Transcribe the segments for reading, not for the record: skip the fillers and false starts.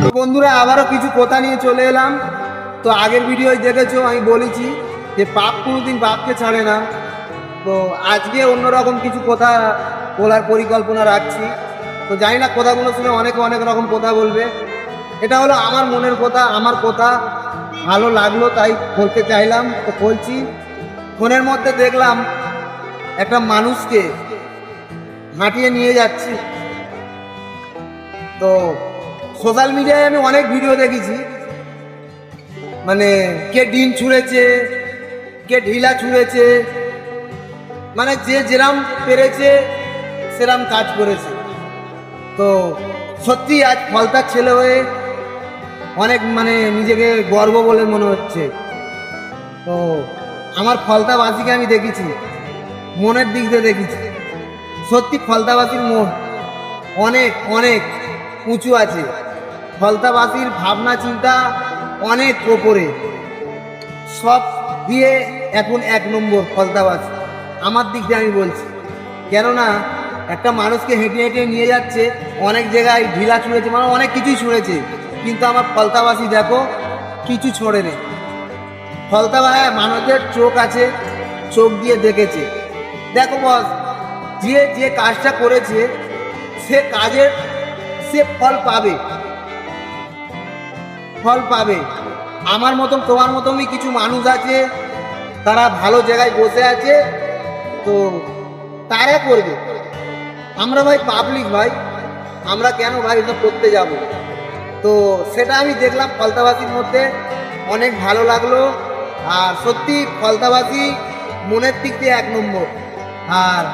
তো বন্ধুরা আবারও কিছু কথা নিয়ে চলে এলাম। তো আগের ভিডিওয় দেখেছো আমি বলেছি যে পাপ কোনোদিন পাপকে ছাড়ে না। তো আজকে অন্যরকম কিছু কথা বলার পরিকল্পনা রাখছি। তো জানি না কথাগুলো শুনে অনেকে অনেক রকম কথা বলবে। এটা হলো আমার মনের কথা, আমার কথা ভালো লাগলো তাই বলতে চাইলাম, তো বলছি। ফোনের মধ্যে দেখলাম একটা মানুষকে হাঁটিয়ে নিয়ে যাচ্ছি। তো সোশ্যাল মিডিয়ায় আমি অনেক ভিডিও দেখেছি, মানে কে ডিম ছুঁড়েছে, কে ঢিলা ছুঁড়েছে, মানে যে যেরাম পেরেছে সেরাম কাজ করেছে। তো সত্যি আজ ফলতার ছেলে হয়ে অনেক মানে নিজেকে গর্ব বলে মনে হচ্ছে। তো আমার ফলতাবাসীকে আমি দেখেছি, মনের দিক দিয়ে দেখেছি। সত্যি ফলতাবাসীর মন অনেক অনেক উঁচু আছে। ফলতাবাসীর ভাবনা চিন্তা অনেক ওপরে, সব দিয়ে এখন এক নম্বর ফলতাবাসী আমার দিক দিয়ে আমি বলছি। কেননা একটা মানুষকে হেঁটে হেঁটে নিয়ে যাচ্ছে, অনেক জায়গায় ঢিলা ছুঁড়েছে, মানে অনেক কিছুই ছুঁড়েছে, কিন্তু আমার ফলতাবাসী দেখো কিছু ছোঁড়েনি। ফলতাবাসী মানুষের চোখ আছে, চোখ দিয়ে দেখেছে। দেখো বস, যে যে কাজটা করেছে সে কাজের সে ফল পাবে, ফল পাবে। আমার মতন তোমার মতনই কিছু মানুষ আছে, তারা ভালো জায়গায় বসে আছে, তো তারা করবে। আমরা ভাই পাবলিক ভাই, আমরা কেন ভাই এটা করতে যাব? তো সেটা আমি দেখলাম ফলতাবাসীর মধ্যে, অনেক ভালো লাগলো। আর সত্যি ফলতাবাসী মনের দিক দিয়ে এক নম্বর। আর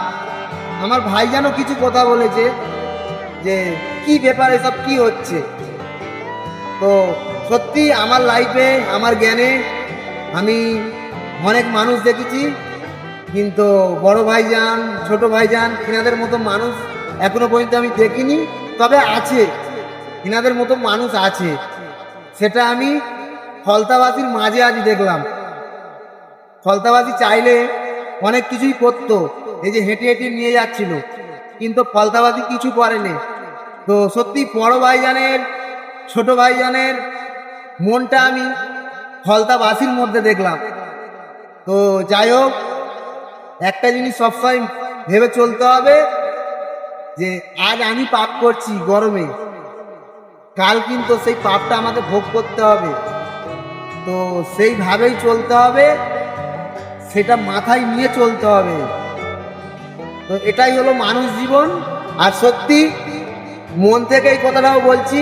আমার ভাই যেন কিছু কথা বলেছে যে কি ব্যাপার, এসব কি হচ্ছে। তো সত্যি আমার লাইফে আমার জ্ঞানে আমি অনেক মানুষ দেখেছি, কিন্তু বড় ভাইজান ছোট ভাইজান এনাদের মতো মানুষ এখনো পর্যন্ত আমি দেখিনি। তবে আছে, এনাদের মতো মানুষ আছে, সেটা আমি ফলতাবাসীর মাঝে আজ দেখলাম। ফলতাবাসী চাইলে অনেক কিছুই করতো, এই যে হেঁটে হেঁটে নিয়ে যাচ্ছিল, কিন্তু ফলতাবাসী কিছু করেনি। তো সত্যি বড় ভাইজানের ছোট ভাইজানের মনটা আমি ফলতাবাসীর মধ্যে দেখলাম। তো যাই হোক, একটা জিনিস সবসময় ভেবে চলতে হবে যে আজ আমি পাপ করছি গরমে, কাল কিন্তু সেই পাপটা আমাকে ভোগ করতে হবে। তো সেইভাবেই চলতে হবে, সেটা মাথায় নিয়ে চলতে হবে। তো এটাই হলো মানুষ জীবন। আর সত্যি মন থেকে এই কথাটাও বলছি।